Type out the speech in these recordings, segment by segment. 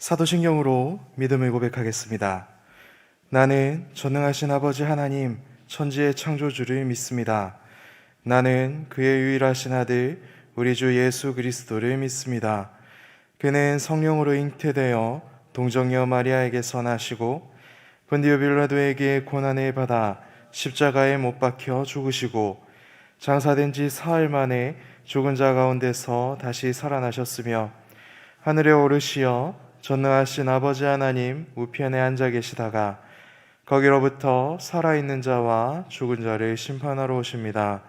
사도신경으로 믿음을 고백하겠습니다. 나는 전능하신 아버지 하나님 천지의 창조주를 믿습니다. 나는 그의 유일하신 아들 우리 주 예수 그리스도를 믿습니다. 그는 성령으로 잉태되어 동정녀 마리아에게서 나시고 본디오 빌라도에게 고난을 받아 십자가에 못 박혀 죽으시고 장사된 지 사흘 만에 죽은 자 가운데서 다시 살아나셨으며 하늘에 오르시어 전능하신 아버지 하나님 우편에 앉아 계시다가 거기로부터 살아있는 자와 죽은 자를 심판하러 오십니다.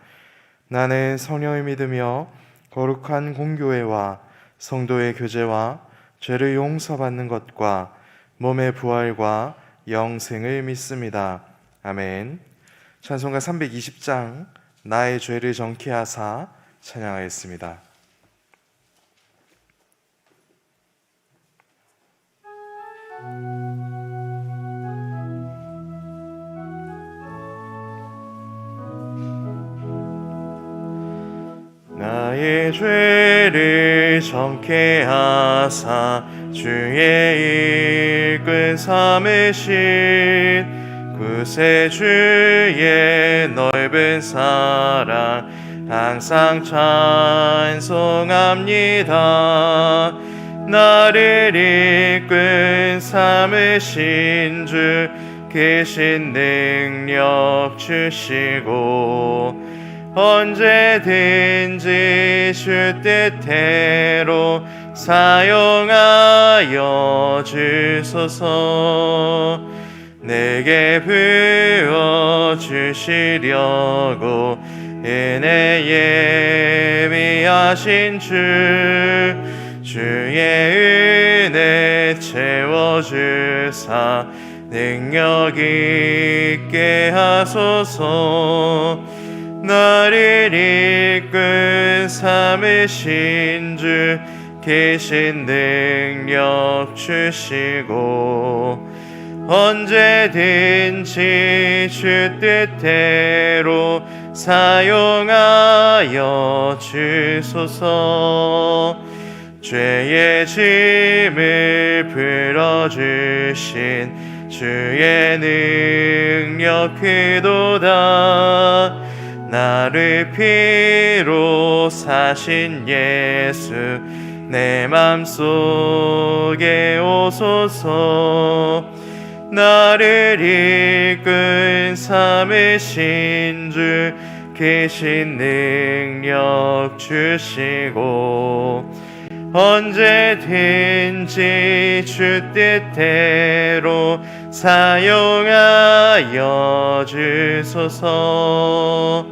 나는 성령을 믿으며 거룩한 공교회와 성도의 교제와 죄를 용서받는 것과 몸의 부활과 영생을 믿습니다. 아멘. 찬송가 320장 나의 죄를 정케 하사 찬양하였습니다. 나의 죄를 정케 하사 주의 일꾼 삼으신 구세주의 넓은 사랑 항상 찬송합니다. 나를 일꾼 삼으신 주 계신 능력 주시고 언제든지 주 뜻대로 사용하여 주소서. 내게 부어주시려고 은혜 예비하신 주의 은혜 채워주사 능력 있게 하소서. 나를 이끈 삼으신 주 계신 능력 주시고 언제든지 주 뜻대로 사용하여 주소서. 죄의 짐을 풀어주신 주의 능력 크도다. 나를 피로 사신 예수 내 맘속에 오소서. 나를 이끈 삼으신 주 계신 능력 주시고 언제든지 주 뜻대로 사용하여 주소서.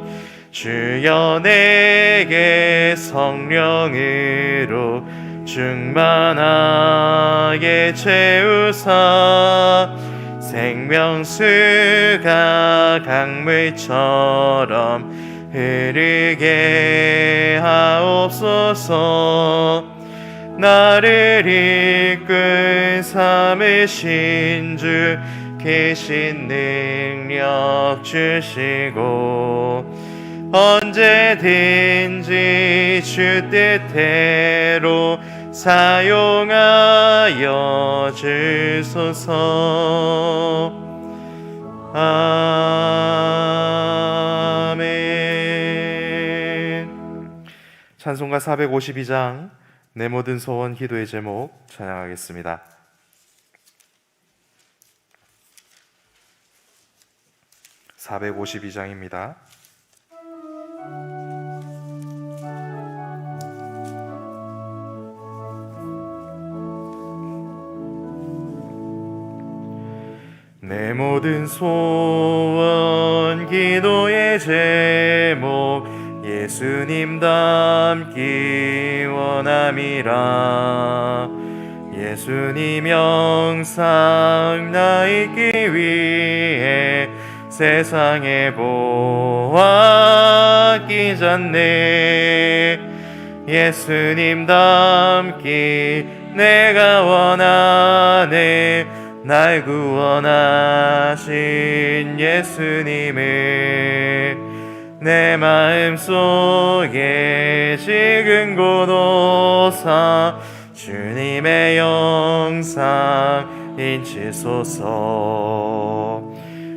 주여 내게 성령으로 충만하게 채우사 생명수가 강물처럼 흐르게 하옵소서. 나를 이끈 삼으신 주 계신 능력 주시고 언제든지 주 뜻대로 사용하여 주소서. 아멘. 찬송가 452장 내 모든 소원 기도의 제목 찬양하겠습니다. (452장입니다) 내 모든 소원 기도의 제목 예수님 닮기 원함이라. 예수님 영상 나 있기 위해 세상에 보았기 전에 예수님 닮기 내가 원하네. 날 구원하신 예수님을 내 마음속에 지금 곳 오사 주 주님의 영상 인치소서.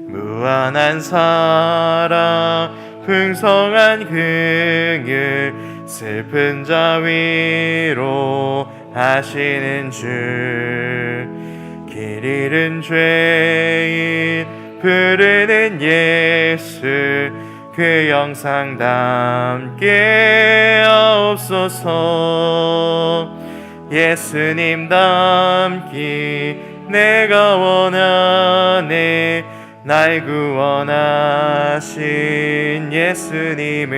무한한 사랑 풍성한 긍휼 슬픈 자 위로 하시는 주. 길 잃은 죄인 부르는 예수 그 영상 담게 하옵소서. 예수님 닮기 내가 원하네. 날 구원하신 예수님을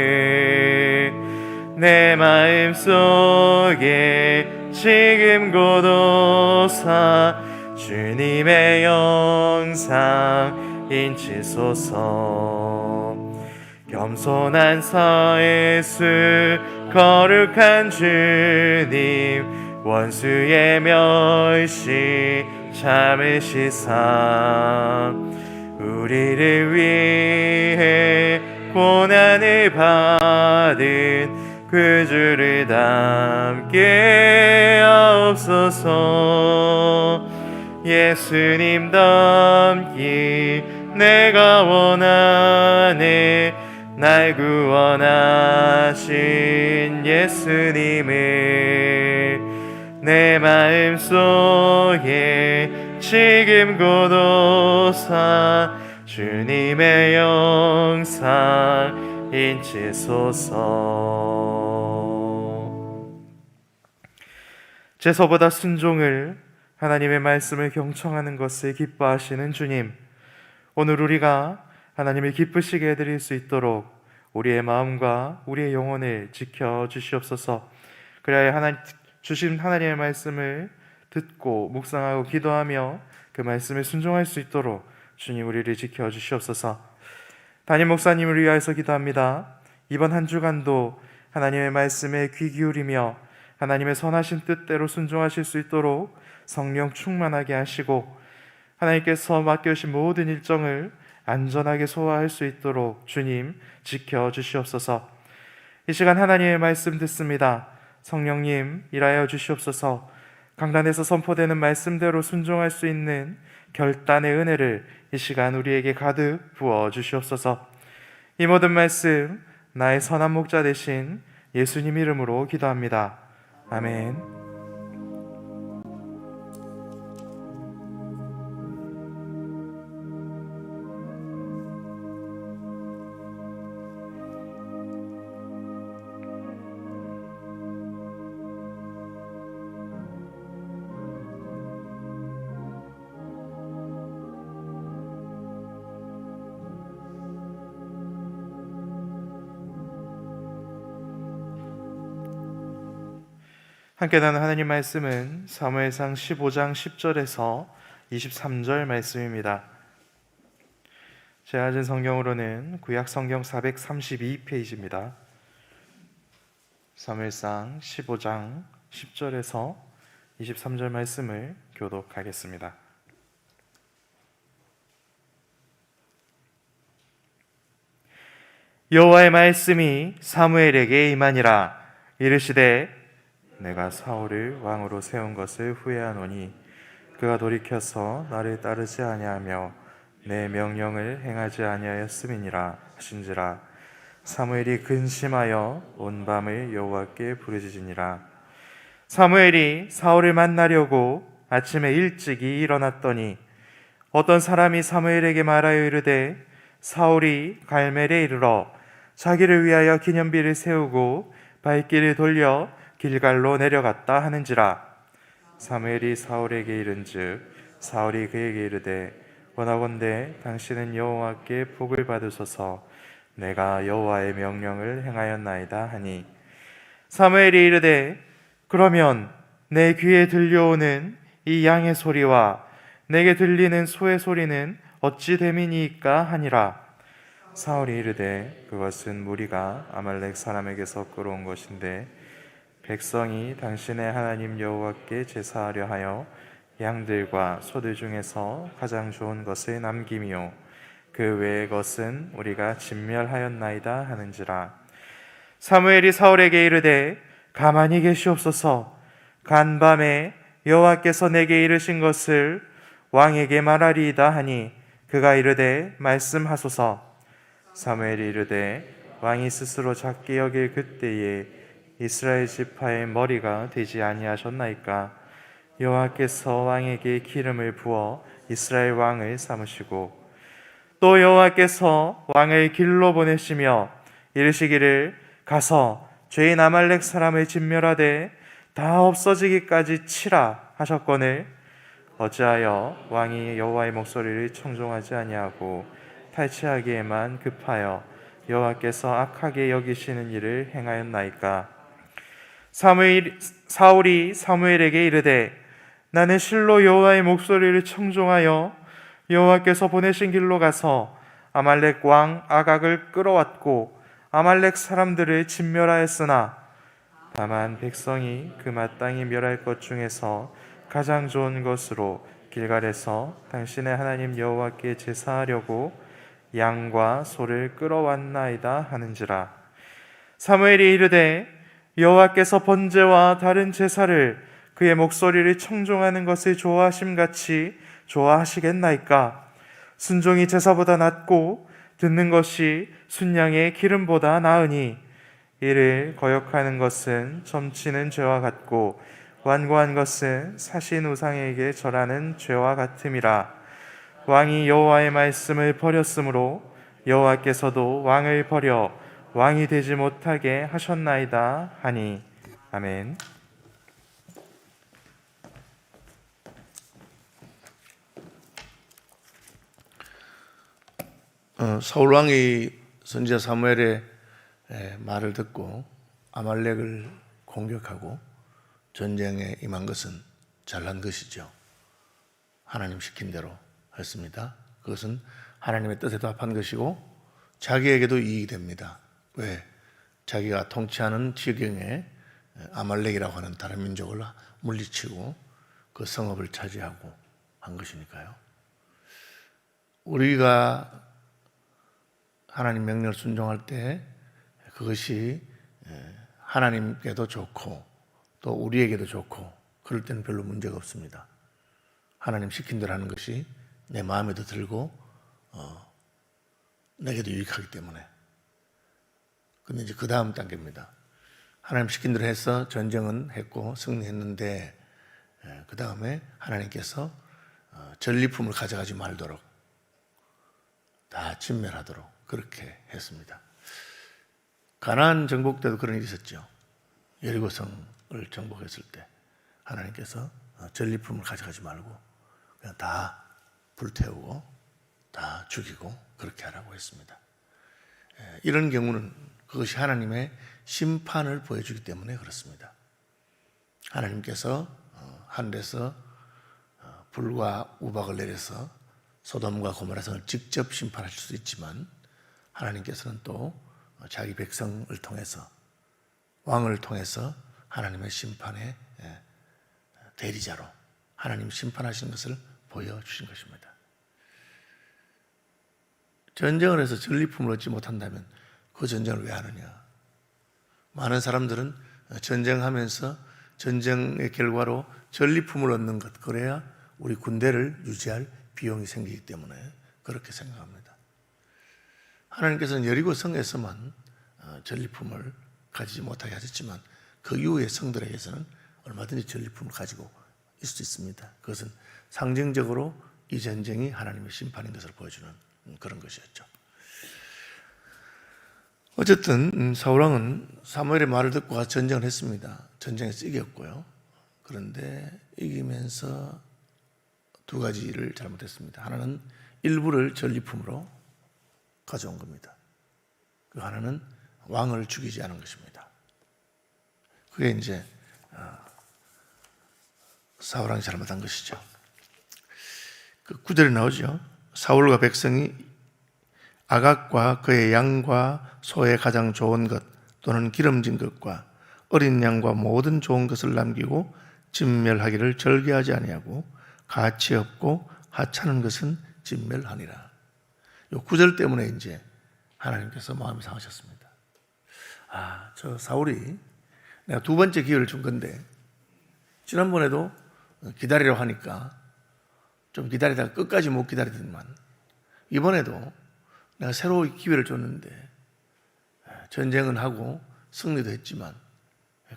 내 마음속에 지금 고도사 주님의 영상 인치소서. 겸손한 사예수 거룩한 주님 원수의 멸시 참으시사 우리를 위해 고난을 받은 그 주를 닮게 하옵소서. 예수님 닮기 내가 원하네. 날 구원하신 예수님을 내 마음속에 지금 고도사 주님의 영상 인치소서. 제서보다 순종을 하나님의 말씀을 경청하는 것을 기뻐하시는 주님, 오늘 우리가 하나님을 기쁘시게 해드릴 수 있도록 우리의 마음과 우리의 영혼을 지켜주시옵소서. 그래야 주신 하나님의 말씀을 듣고 묵상하고 기도하며 그 말씀에 순종할 수 있도록 주님 우리를 지켜주시옵소서. 담임 목사님을 위하여서 기도합니다. 이번 한 주간도 하나님의 말씀에 귀 기울이며 하나님의 선하신 뜻대로 순종하실 수 있도록 성령 충만하게 하시고 하나님께서 맡겨주신 모든 일정을 안전하게 소화할 수 있도록 주님 지켜주시옵소서. 이 시간 하나님의 말씀 듣습니다. 성령님 일하여 주시옵소서. 강단에서 선포되는 말씀대로 순종할 수 있는 결단의 은혜를 이 시간 우리에게 가득 부어 주시옵소서. 이 모든 말씀 나의 선한 목자 되신 예수님 이름으로 기도합니다. 아멘. 함께 나눈 하나님 말씀은 사무엘상 15장 10절에서 23절 말씀입니다. 제가 가진 성경으로는 구약 성경 432페이지입니다. 사무엘상 15장 10절에서 23절 말씀을 교독하겠습니다. 여호와의 말씀이 사무엘에게 임하니라. 이르시되 내가 사울을 왕으로 세운 것을 후회하노니 그가 돌이켜서 나를 따르지 아니하며 내 명령을 행하지 아니하였음이니라 하신지라. 사무엘이 근심하여 온 밤을 여호와께 부르짖으니라. 사무엘이 사울을 만나려고 아침에 일찍이 일어났더니 어떤 사람이 사무엘에게 말하여 이르되 사울이 갈멜에 이르러 자기를 위하여 기념비를 세우고 발길을 돌려 길갈로 내려갔다 하는지라. 사무엘이 사울에게 이른즉 사울이 그에게 이르되 원하건대 당신은 여호와께 복을 받으소서. 내가 여호와의 명령을 행하였나이다 하니 사무엘이 이르되 그러면 내 귀에 들려오는 이 양의 소리와 내게 들리는 소의 소리는 어찌 됨이니까 하니라. 사울이 이르되 그것은 무리가 아말렉 사람에게서 끌어온 것인데 백성이 당신의 하나님 여호와께 제사하려 하여 양들과 소들 중에서 가장 좋은 것을 남김이요 그 외의 것은 우리가 진멸하였나이다 하는지라. 사무엘이 사울에게 이르되 가만히 계시옵소서. 간밤에 여호와께서 내게 이르신 것을 왕에게 말하리이다 하니 그가 이르되 말씀하소서. 사무엘이 이르되 왕이 스스로 작게 여길 그때에 이스라엘 지파의 머리가 되지 아니하셨나이까. 여호와께서 왕에게 기름을 부어 이스라엘 왕을 삼으시고 또 여호와께서 왕을 길로 보내시며 이르시기를 가서 죄인 아말렉 사람을 진멸하되 다 없어지기까지 치라 하셨거늘 어찌하여 왕이 여호와의 목소리를 청종하지 아니하고 탈취하기에만 급하여 여호와께서 악하게 여기시는 일을 행하였나이까. 사울이 사무엘에게 이르되 나는 실로 여호와의 목소리를 청종하여 여호와께서 보내신 길로 가서 아말렉 왕 아각을 끌어왔고 아말렉 사람들을 진멸하였으나 다만 백성이 그 마땅히 멸할 것 중에서 가장 좋은 것으로 길갈에서 당신의 하나님 여호와께 제사하려고 양과 소를 끌어왔나이다 하는지라. 사무엘이 이르되 여호와께서 번제와 다른 제사를 그의 목소리를 청종하는 것을 좋아하심같이 좋아하시겠나이까. 순종이 제사보다 낫고 듣는 것이 순양의 기름보다 나으니 이를 거역하는 것은 점치는 죄와 같고 완고한 것은 사신 우상에게 절하는 죄와 같음이라. 왕이 여호와의 말씀을 버렸으므로 여호와께서도 왕을 버려 왕이 되지 못하게 하셨나이다 하니. 아멘. 사울 왕이 선지자 사무엘의 말을 듣고 아말렉을 공격하고 전쟁에 임한 것은 잘난 것이죠. 하나님 시킨 대로 했습니다. 그것은 하나님의 뜻에도 합한 것이고 자기에게도 이익이 됩니다. 왜? 자기가 통치하는 지경에 아말렉이라고 하는 다른 민족을 물리치고 그 성읍을 차지하고 한 것이니까요. 우리가 하나님 명령을 순종할 때 그것이 하나님께도 좋고 또 우리에게도 좋고 그럴 때는 별로 문제가 없습니다. 하나님 시킨 대로 하는 것이 내 마음에도 들고 내게도 유익하기 때문에. 근데 이제 그 다음 단계입니다. 하나님 시킨 대로 해서 전쟁은 했고 승리했는데 그 다음에 하나님께서 전리품을 가져가지 말도록 다 진멸하도록 그렇게 했습니다. 가나안 정복 때도 그런 일이 있었죠. 여리고성을 정복했을 때 하나님께서 전리품을 가져가지 말고 그냥 다 불태우고 다 죽이고 그렇게 하라고 했습니다. 이런 경우는 그것이 하나님의 심판을 보여주기 때문에 그렇습니다. 하나님께서 하늘에서 불과 우박을 내려서 소돔과 고모라 성을 직접 심판하실 수 있지만 하나님께서는 또 자기 백성을 통해서 왕을 통해서 하나님의 심판의 대리자로 하나님 심판하신 것을 보여주신 것입니다. 전쟁을 해서 전리품을 얻지 못한다면 그 전쟁을 왜 하느냐? 많은 사람들은 전쟁하면서 전쟁의 결과로 전리품을 얻는 것, 그래야 우리 군대를 유지할 비용이 생기기 때문에 그렇게 생각합니다. 하나님께서는 여리고 성에서만 전리품을 가지지 못하게 하셨지만 그 이후의 성들에게서는 얼마든지 전리품을 가지고 있을 수 있습니다. 그것은 상징적으로 이 전쟁이 하나님의 심판인 것을 보여주는 그런 것이었죠. 어쨌든 사울왕은 사무엘의 말을 듣고 가서 전쟁을 했습니다. 전쟁에서 이겼고요. 그런데 이기면서 두 가지를 잘못했습니다. 하나는 일부를 전리품으로 가져온 겁니다. 그 하나는 왕을 죽이지 않은 것입니다. 그게 이제 사울왕이 잘못한 것이죠. 그 9절에 나오죠. 사울과 백성이 아각과 그의 양과 소의 가장 좋은 것 또는 기름진 것과 어린 양과 모든 좋은 것을 남기고 진멸하기를 절개하지 아니하고 가치 없고 하찮은 것은 진멸하니라. 이 9절 때문에 이제 하나님께서 마음이 상하셨습니다. 저 사울이 내가 두 번째 기회를 준 건데 지난번에도 기다리라고 하니까 좀 기다리다가 끝까지 못 기다리더니만 이번에도 내가 새로운 기회를 줬는데 전쟁은 하고 승리도 했지만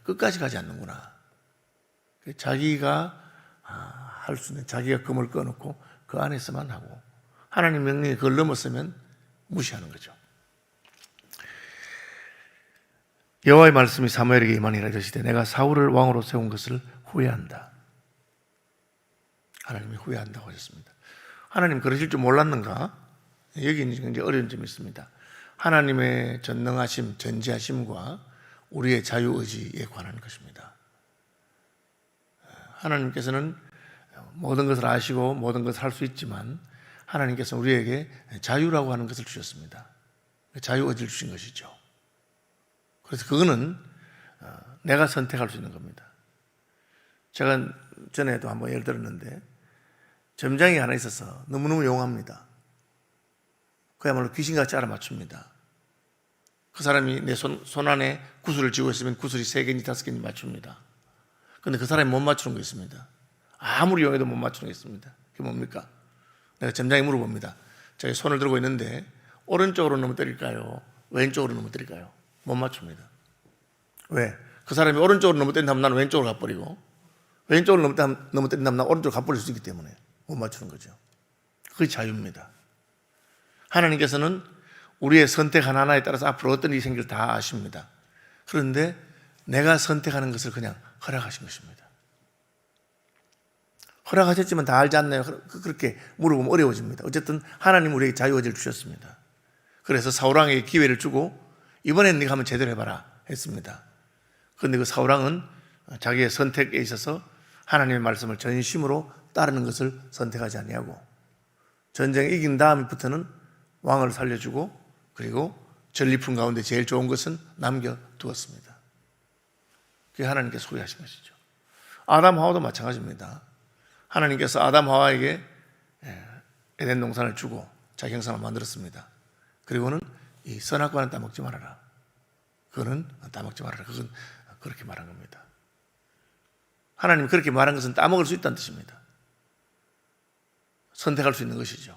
끝까지 가지 않는구나. 자기가 할 수 있는 자기가 금을 꺼놓고 그 안에서만 하고 하나님 명령이 그걸 넘었으면 무시하는 거죠. 여호와의 말씀이 사무엘에게 임하니라. 이르시되 내가 사울을 왕으로 세운 것을 후회한다. 하나님이 후회한다고 하셨습니다. 하나님 그러실 줄 몰랐는가? 여기 이제 어려운 점이 있습니다. 하나님의 전능하심, 전지하심과 우리의 자유의지에 관한 것입니다. 하나님께서는 모든 것을 아시고 모든 것을 할 수 있지만 하나님께서는 우리에게 자유라고 하는 것을 주셨습니다. 자유의지를 주신 것이죠. 그래서 그거는 내가 선택할 수 있는 겁니다. 제가 전에도 한번 예를 들었는데 점장이 하나 있어서 너무너무 용합니다. 그야말로 귀신같이 알아맞춥니다. 그 사람이 내 손 안에 구슬을 쥐고 있으면 구슬이 3개인지 5개인지 맞춥니다. 그런데 그 사람이 못 맞추는 거 있습니다. 아무리 용해도 못 맞추는 게 있습니다. 그게 뭡니까? 내가 점장에 물어봅니다. 자기 손을 들고 있는데 오른쪽으로 너무 때릴까요? 왼쪽으로 너무 때릴까요? 못 맞춥니다. 왜? 그 사람이 오른쪽으로 너무 때린다면 나는 왼쪽으로 가버리고 왼쪽으로 너무 때린다면 나는 오른쪽으로 가버릴 수 있기 때문에 못 맞추는 거죠. 그게 자유입니다. 하나님께서는 우리의 선택 하나하나에 따라서 앞으로 어떤 일이 생길 다 아십니다. 그런데 내가 선택하는 것을 그냥 허락하신 것입니다. 허락하셨지만 다 알지 않나요? 그렇게 물어보면 어려워집니다. 어쨌든 하나님 우리에게 자유의지를 주셨습니다. 그래서 사울왕에게 기회를 주고 이번엔 네가 한번 제대로 해봐라 했습니다. 그런데 그 사울왕은 자기의 선택에 있어서 하나님의 말씀을 전심으로 따르는 것을 선택하지 아니하고 전쟁에 이긴 다음부터는 왕을 살려주고 그리고 전리품 가운데 제일 좋은 것은 남겨두었습니다. 그게 하나님께서 후회하신 것이죠. 아담 하와도 마찬가지입니다. 하나님께서 아담 하와에게 에덴 동산을 주고 자기 형상을 만들었습니다. 그리고는 이 선악과는 따먹지 말아라. 그거는 따먹지 말아라. 그건 그렇게 말한 겁니다. 하나님이 그렇게 말한 것은 따먹을 수 있다는 뜻입니다. 선택할 수 있는 것이죠.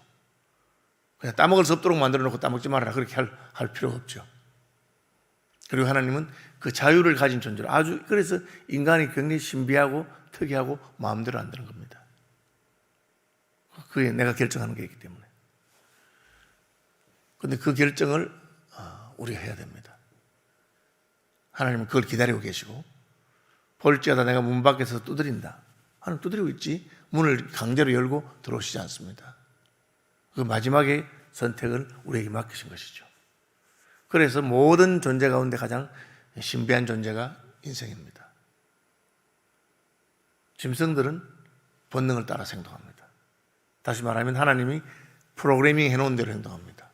그냥 따먹을 수 없도록 만들어 놓고 따먹지 말아라. 그렇게 할 필요가 없죠. 그리고 하나님은 그 자유를 가진 존재로 아주 그래서 인간이 굉장히 신비하고 특이하고 마음대로 안 되는 겁니다. 그게 내가 결정하는 게 있기 때문에. 그런데 그 결정을 우리가 해야 됩니다. 하나님은 그걸 기다리고 계시고 볼지어다 내가 문 밖에서 두드린다. 하나님 두드리고 있지 문을 강제로 열고 들어오시지 않습니다. 그 마지막에 선택을 우리에게 맡기신 것이죠. 그래서 모든 존재 가운데 가장 신비한 존재가 인생입니다. 짐승들은 본능을 따라 행동합니다. 다시 말하면 하나님이 프로그래밍 해놓은 대로 행동합니다.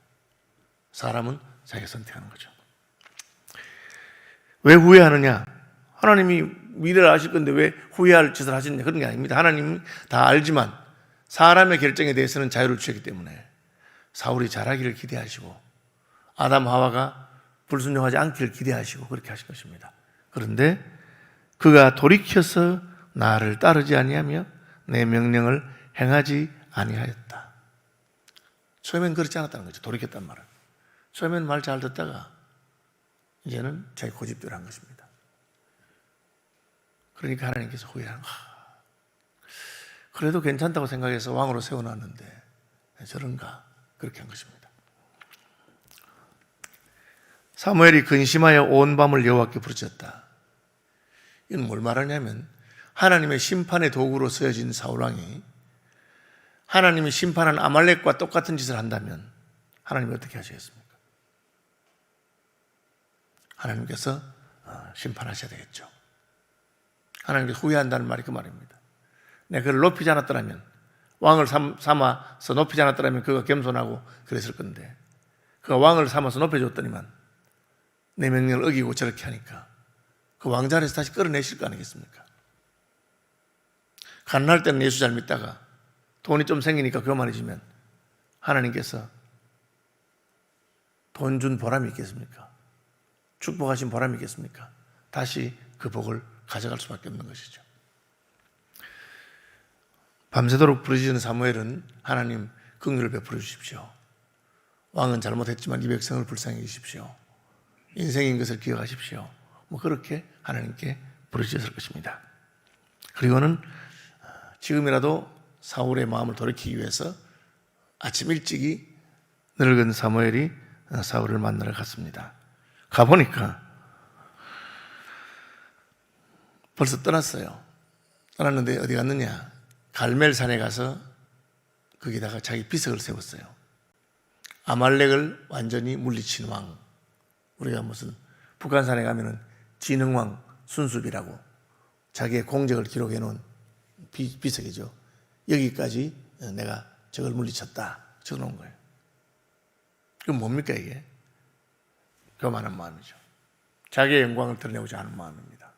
사람은 자기가 선택하는 거죠. 왜 후회하느냐? 하나님이 미래를 아실 건데 왜 후회할 짓을 하시느냐? 그런 게 아닙니다. 하나님이 다 알지만 사람의 결정에 대해서는 자유를 주셨기 때문에 사울이 잘하기를 기대하시고 아담 하와가 불순종하지 않기를 기대하시고 그렇게 하신 것입니다. 그런데 그가 돌이켜서 나를 따르지 아니하며 내 명령을 행하지 아니하였다. 처음엔 그렇지 않았다는 거죠. 돌이켰단 말은. 처음엔 말 잘 듣다가 이제는 자기 고집대로 한 것입니다. 그러니까 하나님께서 후회하는 거야. 그래도 괜찮다고 생각해서 왕으로 세워놨는데 저런가 그렇게 한 것입니다. 사무엘이 근심하여 온 밤을 여호와께 부르짖었다. 이건 뭘 말하냐면 하나님의 심판의 도구로 쓰여진 사울왕이 하나님이 심판한 아말렉과 똑같은 짓을 한다면 하나님이 어떻게 하시겠습니까? 하나님께서 심판하셔야 되겠죠. 하나님께서 후회한다는 말이 그 말입니다. 내가 그를 높이지 않았더라면 왕을 삼아서 높이지 않았더라면 그가 겸손하고 그랬을 건데 그가 왕을 삼아서 높여줬더니만 내 명령을 어기고 저렇게 하니까 그 왕자리에서 다시 끌어내실 거 아니겠습니까? 가난할 때는 예수 잘 믿다가 돈이 좀 생기니까 교만해지면 하나님께서 돈 준 보람이 있겠습니까? 축복하신 보람이 있겠습니까? 다시 그 복을 가져갈 수밖에 없는 것이죠. 밤새도록 부르짖는 사무엘은 하나님 긍휼을 베풀어 주십시오. 왕은 잘못했지만 이 백성을 불쌍히 여기십시오. 인생인 것을 기억하십시오. 뭐 그렇게 하나님께 부르짖었을 것입니다. 그리고는 지금이라도 사울의 마음을 돌이키기 위해서 아침 일찍이 늙은 사무엘이 사울을 만나러 갔습니다. 가보니까 벌써 떠났어요. 떠났는데 어디 갔느냐? 갈멜산에 가서 거기다가 자기 비석을 세웠어요. 아말렉을 완전히 물리친 왕. 우리가 무슨 북한산에 가면은 진흥왕 순수비라고 자기의 공적을 기록해 놓은 비석이죠. 여기까지 내가 저걸 물리쳤다 적어놓은 거예요. 그럼 뭡니까 이게? 교만한 마음이죠. 자기의 영광을 드러내고자 하는 마음입니다.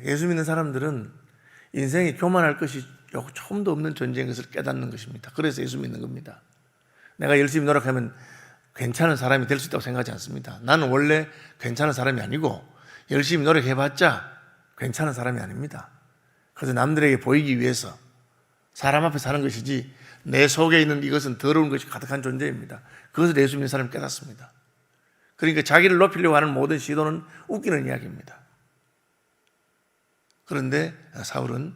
예수 믿는 사람들은 인생이 교만할 것이 조금도 없는 존재인 것을 깨닫는 것입니다. 그래서 예수 믿는 겁니다. 내가 열심히 노력하면 괜찮은 사람이 될 수 있다고 생각하지 않습니다. 나는 원래 괜찮은 사람이 아니고 열심히 노력해봤자 괜찮은 사람이 아닙니다. 그래서 남들에게 보이기 위해서 사람 앞에 사는 것이지 내 속에 있는 이것은 더러운 것이 가득한 존재입니다. 그것을 예수 믿는 사람이 깨닫습니다. 그러니까 자기를 높이려고 하는 모든 시도는 웃기는 이야기입니다. 그런데 사울은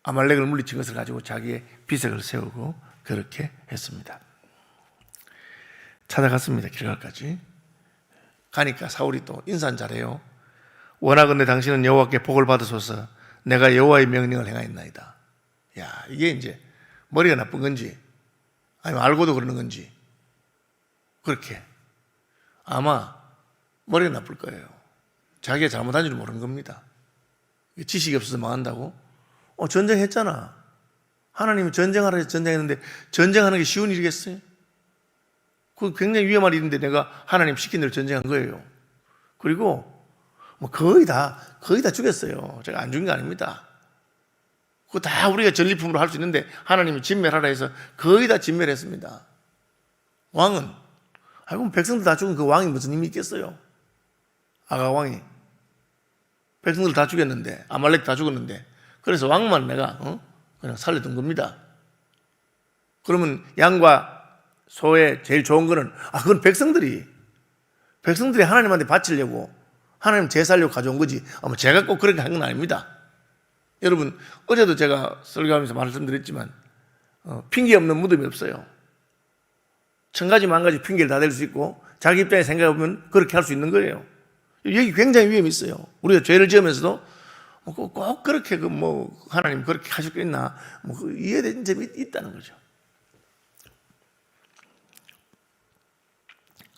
아말렉을 물리친 것을 가지고 자기의 비석을 세우고 그렇게 했습니다. 찾아갔습니다. 길갈까지. 가니까 사울이 또 인사는 잘해요. 원하건대 당신은 여호와께 복을 받으소서. 내가 여호와의 명령을 행하였나이다. 야, 이게 이제 머리가 나쁜 건지 아니면 알고도 그러는 건지 그렇게 아마 머리가 나쁠 거예요. 자기가 잘못한 줄 모르는 겁니다. 지식이 없어서 망한다고? 전쟁했잖아. 하나님이 전쟁하라 해서 전쟁했는데 전쟁하는 게 쉬운 일이겠어요? 그거 굉장히 위험한 일인데 내가 하나님 시킨 대로 전쟁한 거예요. 그리고 뭐 거의 다 죽였어요. 제가 안 죽인 거 아닙니다. 그거 다 우리가 전리품으로 할 수 있는데 하나님이 진멸하라 해서 거의 다 진멸했습니다. 왕은 그럼 백성들 다 죽은 그 왕이 무슨 힘이 있겠어요? 아가 왕이 백성들 다 죽였는데 아말렉 다 죽었는데 그래서 왕만 내가 그냥 살려둔 겁니다. 그러면 양과 소의 제일 좋은 거는 그건 백성들이 하나님한테 바치려고 하나님 제사하려고 가져온 거지 제가 꼭 그렇게 한 건 아닙니다. 여러분 어제도 제가 설교하면서 말씀드렸지만 핑계 없는 무덤이 없어요. 천 가지 만 가지 핑계를 다 댈 수 있고 자기 입장에 생각해보면 그렇게 할 수 있는 거예요. 여기 굉장히 위험이 있어요. 우리가 죄를 지으면서도 꼭 그렇게 하나님 그렇게 하실 게 있나 이해되는 점이 있다는 거죠.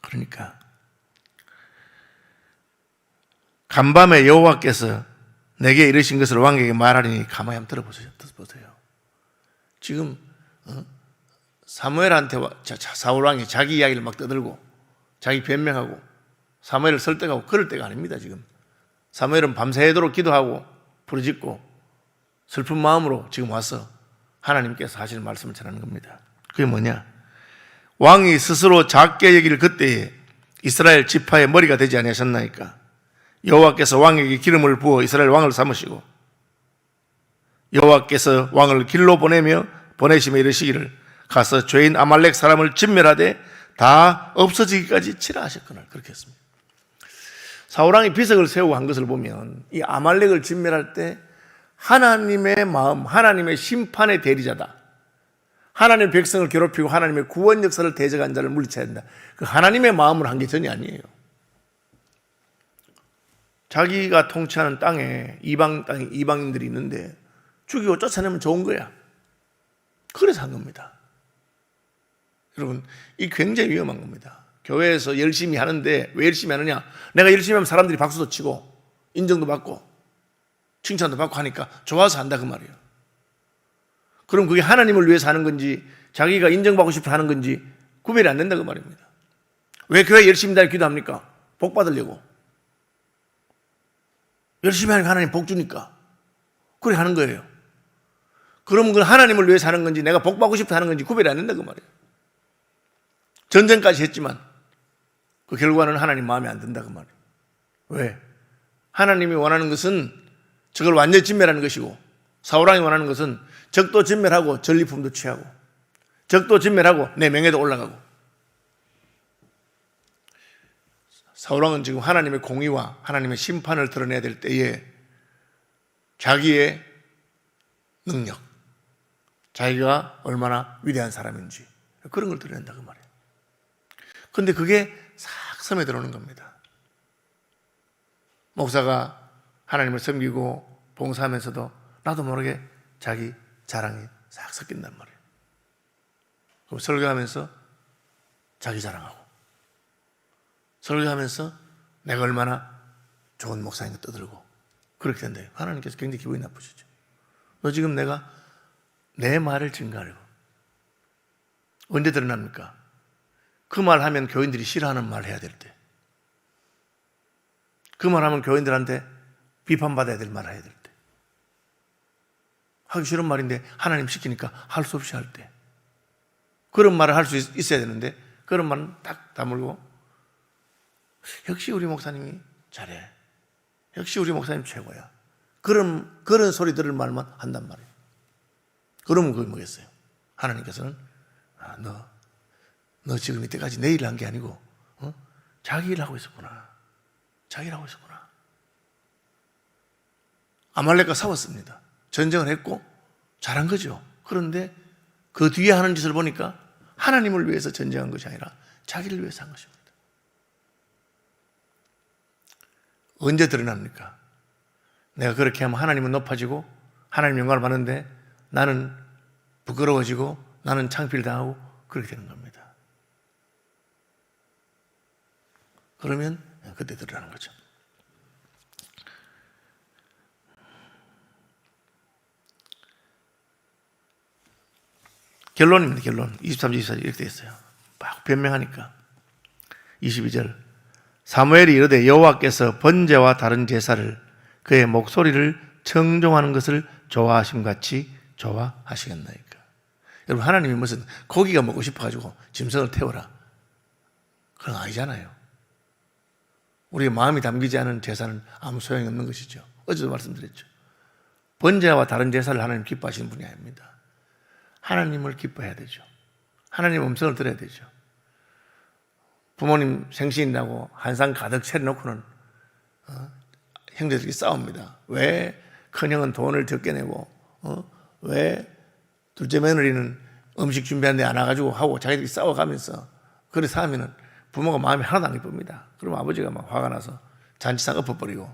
그러니까 간밤에 여호와께서 내게 이르신 것을 왕에게 말하리니 가만히 한번 들어보세요. 지금 사무엘한테 사울 왕이 자기 이야기를 막 떠들고 자기 변명하고 사무엘을 설득하고 그럴 때가 아닙니다. 지금 사무엘은 밤새도록 기도하고 부르짖고 슬픈 마음으로 지금 와서 하나님께서 하시는 말씀을 전하는 겁니다. 그게 뭐냐? 왕이 스스로 작게 여기를 그때에 이스라엘 지파의 머리가 되지 아니하셨나이까? 여호와께서 왕에게 기름을 부어 이스라엘 왕을 삼으시고 여호와께서 왕을 길로 보내시며 이르시기를 가서 죄인 아말렉 사람을 진멸하되 다 없어지기까지 치라 하셨거늘. 그렇게 했습니다. 사울왕이 비석을 세우고 한 것을 보면 이 아말렉을 진멸할 때 하나님의 마음, 하나님의 심판의 대리자다. 하나님의 백성을 괴롭히고 하나님의 구원 역사를 대적한 자를 물리쳐야 된다. 그 하나님의 마음으로 한 게 전혀 아니에요. 자기가 통치하는 땅에 이방인들이 있는데 죽이고 쫓아내면 좋은 거야. 그래서 한 겁니다. 여러분, 이 굉장히 위험한 겁니다. 교회에서 열심히 하는데 왜 열심히 하느냐? 내가 열심히 하면 사람들이 박수도 치고 인정도 받고 칭찬도 받고 하니까 좋아서 한다 그 말이에요. 그럼 그게 하나님을 위해서 하는 건지 자기가 인정받고 싶어 하는 건지 구별이 안 된다 그 말입니다. 왜 교회 열심히 다니고 기도합니까? 복 받으려고. 열심히 하니까 하나님 복 주니까 그래 하는 거예요. 그럼 그건 하나님을 위해서 하는 건지 내가 복 받고 싶어 하는 건지 구별이 안 된다 그 말이에요. 전쟁까지 했지만 그 결과는 하나님 마음에 안 든다 그 말이에요. 왜? 하나님이 원하는 것은 저걸 완전히 진멸하는 것이고, 사울왕이 원하는 것은 적도 진멸하고 전리품도 취하고, 적도 진멸하고 내 명예도 올라가고. 사울왕은 지금 하나님의 공의와 하나님의 심판을 드러내야 될 때에 자기의 능력, 자기가 얼마나 위대한 사람인지 그런 걸 드러낸다 그 말이에요. 그런데 그게 싹 섬에 들어오는 겁니다. 목사가 하나님을 섬기고 봉사하면서도 나도 모르게 자기 자랑이 싹 섞인단 말이에요. 그럼 설교하면서 자기 자랑하고, 설교하면서 내가 얼마나 좋은 목사인가 떠들고, 그렇게 된대요. 하나님께서 굉장히 기분이 나쁘시죠. 너 지금 내가 내 말을 증가하려고. 언제 드러납니까? 그 말 하면 교인들이 싫어하는 말 해야 될 때, 그 말 하면 교인들한테 비판받아야 될 말 해야 될 때, 하기 싫은 말인데 하나님 시키니까 할 수 없이 할 때, 그런 말을 할 수 있어야 되는데 그런 말은 딱 다물고, 역시 우리 목사님이 잘해, 역시 우리 목사님 최고야, 그런 소리 들을 말만 한단 말이에요. 그러면 그게 뭐겠어요? 하나님께서는 너 지금 이때까지 내 일을 한 게 아니고 자기 일을 하고 있었구나, 자기 일을 하고 있었구나. 아말렉과 싸웠습니다. 전쟁을 했고 잘한 거죠. 그런데 그 뒤에 하는 짓을 보니까 하나님을 위해서 전쟁한 것이 아니라 자기를 위해서 한 것입니다. 언제 드러납니까? 내가 그렇게 하면 하나님은 높아지고 하나님 영광을 받는데 나는 부끄러워지고 나는 창피를 당하고 그렇게 되는 겁니다. 그러면 그때 드러나는 거죠. 결론입니다. 결론. 23, 24절 이렇게 되어 있어요. 막 변명하니까. 22절. 사무엘이 이르되 여호와께서 번제와 다른 제사를 그의 목소리를 청종하는 것을 좋아하심같이 좋아하시겠나이까. 여러분, 하나님이 무슨 고기가 먹고 싶어가지고 짐승을 태워라, 그런 거 아니잖아요. 우리의 마음이 담기지 않은 제사는 아무 소용이 없는 것이죠. 어제도 말씀드렸죠. 번제와 다른 제사를 하나님 기뻐하시는 분이 아닙니다. 하나님을 기뻐해야 되죠. 하나님 음성을 들어야 되죠. 부모님 생신이라고 한상 가득 차려놓고는 형제들이 싸웁니다. 왜 큰형은 돈을 적게 내고 왜 둘째 며느리는 음식 준비하는데 안 와가지고 하고 자기들이 싸워가면서 그래서 하면은 부모가 마음이 하나도 안 기쁩니다. 그러면 아버지가 막 화가 나서 잔치상 엎어버리고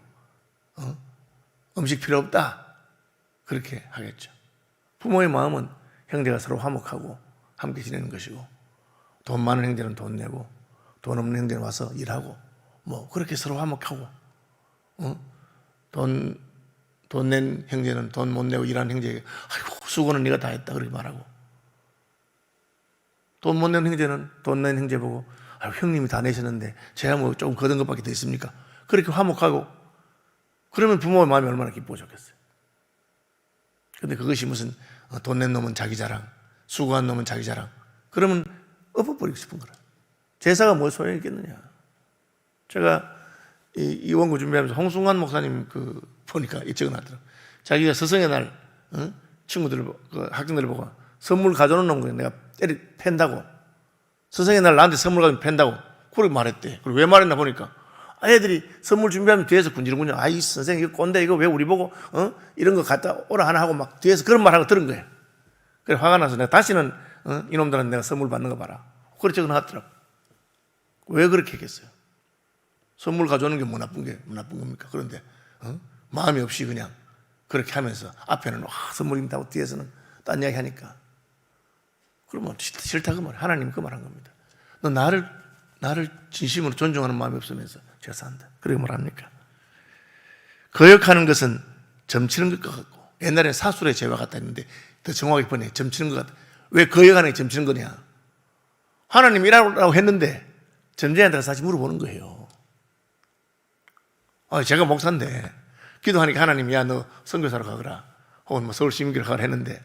음식 필요 없다 그렇게 하겠죠. 부모의 마음은 형제가 서로 화목하고 함께 지내는 것이고, 돈 많은 형제는 돈 내고 돈 없는 형제는 와서 일하고 뭐 그렇게 서로 화목하고, 돈 낸 형제는 돈 못 내고 일하는 형제에게 아이고 수고는 네가 다 했다 그렇게 말하고, 돈 못 내는 형제는 돈 낸 형제 보고 아이고 형님이 다 내셨는데 제가 뭐 조금 거둔 것밖에 더 있습니까? 그렇게 화목하고, 그러면 부모의 마음이 얼마나 기쁘고 좋겠어요. 그런데 그것이 무슨 돈 낸 놈은 자기 자랑, 수고한 놈은 자기 자랑, 그러면 엎어버리고 싶은 거라. 제사가 뭐 소용이 있겠느냐. 제가 이 원고 준비하면서 홍승환 목사님 보니까 이 적어놨더라고요. 자기가 스승의 날 친구들, 학생들을 보고 선물 가져오는 놈 거예요. 내가 팬다고. 스승의 날 나한테 선물 가지고 팬다고 그렇게 말했대. 그리고 왜 말했나 보니까 애들이 선물 준비하면 뒤에서 군지르군요. 아이 선생님 이거 꼰대 이거 왜 우리 보고 이런 거 갖다 오라 하나 하고 막 뒤에서 그런 말 하고 들은 거예요. 그래 화가 나서 내가 다시는 이놈들한테 내가 선물 받는 거 봐라 그렇게 적어놨더라고. 왜 그렇게 했겠어요? 선물 가져오는 게 뭐 나쁜 겁니까? 그런데 마음이 없이 그냥 그렇게 하면서 앞에는 선물입니다 하고 뒤에서는 딴 이야기 하니까, 그러면 싫다 그 말. 하나님 그 말한 겁니다. 너 나를 진심으로 존중하는 마음이 없으면서 제가 산다 그렇게 말합니까? 거역하는 것은 점치는 것 같고, 옛날에 사술의 죄와 같다 했는데 더 정확하게 번해 점치는 것 같다. 왜 거역하는 게 점치는 거냐? 하나님 일하라고 했는데 점쟁이한테 가서 다시 물어보는 거예요. 제가 목사인데 기도하니까 하나님이 야 너 선교사로 가거라 혹은 뭐 서울 시민교회 가거라 했는데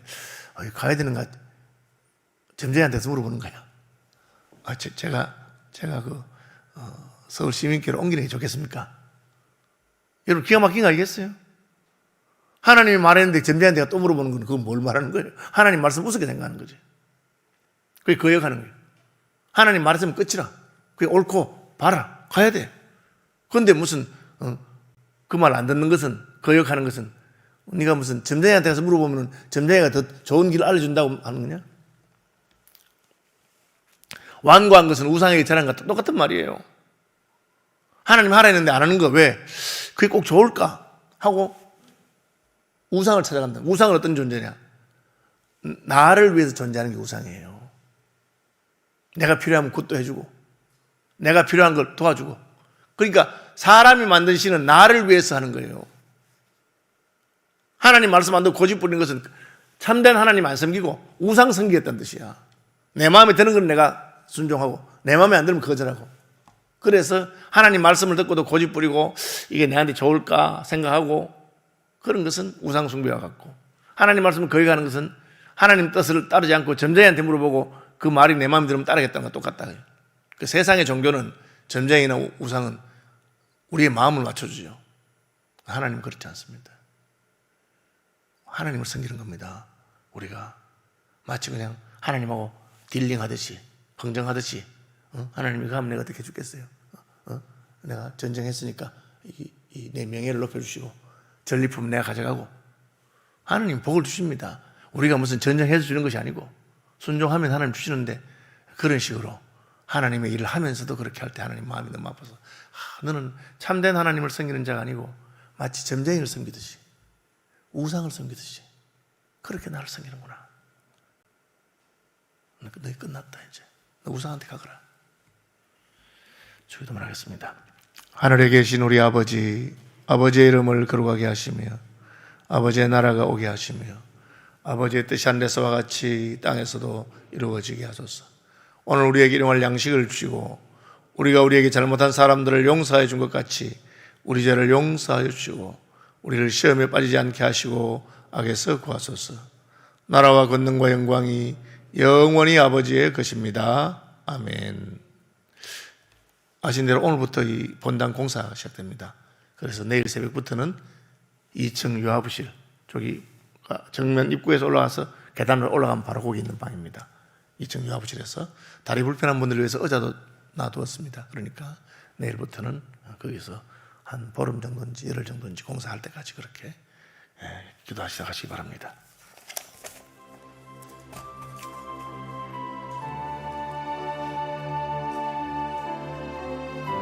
가야 되는가 점쟁이한테서 물어보는 거야. 제가 서울 시민교회로 옮기는 게 좋겠습니까? 여러분 기가 막힌 거 아니겠어요? 하나님이 말했는데 점쟁이한테 또 물어보는 건 그건 뭘 말하는 거예요? 하나님 말씀 우습게 생각하는 거지. 그게 거역하는 거예요. 하나님 말했으면 끝이라. 그게 옳고 봐라. 가야 돼. 그런데 무슨 그 말 안 듣는 것은, 거역하는 것은, 네가 무슨 점쟁이한테 가서 물어보면 점쟁이가 더 좋은 길을 알려준다고 하는 거냐? 완고한 것은 우상에게 절한 것과 똑같은 말이에요. 하나님 하라 했는데 안 하는 거 왜? 그게 꼭 좋을까? 하고 우상을 찾아간다. 우상은 어떤 존재냐? 나를 위해서 존재하는 게 우상이에요. 내가 필요하면 굿도 해주고, 내가 필요한 걸 도와주고. 그러니까 사람이 만든 신은 나를 위해서 하는 거예요. 하나님 말씀 안 듣고 고집 부리는 것은 참된 하나님 안 섬기고 우상 섬기겠다는 뜻이야. 내 마음에 드는 건 내가 순종하고 내 마음에 안 들면 거절하고. 그래서 하나님 말씀을 듣고도 고집 부리고 이게 내한테 좋을까 생각하고 그런 것은 우상 숭배와 같고, 하나님 말씀을 거역하는 것은 하나님 뜻을 따르지 않고 점쟁이한테 물어보고 그 말이 내 마음에 들으면 따르겠다는 것 똑같다. 그 세상의 종교는, 점쟁이나 우상은 우리의 마음을 맞춰주죠. 하나님은 그렇지 않습니다. 하나님을 섬기는 겁니다. 우리가 마치 그냥 하나님하고 딜링하듯이, 평정하듯이, 하나님 이거 하면 내가 어떻게 해주겠어요? 내가 전쟁했으니까 내 명예를 높여주시고 전리품 내가 가져가고. 하나님 복을 주십니다. 우리가 무슨 전쟁해서 주는 것이 아니고 순종하면 하나님 주시는데, 그런 식으로 하나님의 일을 하면서도 그렇게 할 때 하나님 마음이 너무 아파서 너는 참된 하나님을 섬기는 자가 아니고 마치 점쟁이를 섬기듯이, 우상을 섬기듯이 그렇게 나를 섬기는구나. 너희 끝났다. 이제 너 우상한테 가거라. 주기도 말하겠습니다. 하늘에 계신 우리 아버지, 아버지의 이름을 거룩하게 하시며 아버지의 나라가 오게 하시며 아버지의 뜻이 하늘에서와 같이 땅에서도 이루어지게 하소서. 오늘 우리에게 일용할 양식을 주시고 우리가 우리에게 잘못한 사람들을 용서해 준 것 같이 우리 죄를 용서하여 주시고 우리를 시험에 빠지지 않게 하시고 악에서 구하소서. 나라와 권능과 영광이 영원히 아버지의 것입니다. 아멘. 아신 대로 오늘부터 이 본당 공사가 시작됩니다. 그래서 내일 새벽부터는 2층 유아부실, 저기 정면 입구에서 올라가서 계단을 올라가면 바로 거기 있는 방입니다. 2층 유아부실에서 다리 불편한 분들을 위해서 의자도 놔두었습니다. 그러니까 내일부터는 거기서 한 보름 정도인지 열흘 정도인지 공사할 때까지 그렇게 기도하시기 바랍니다.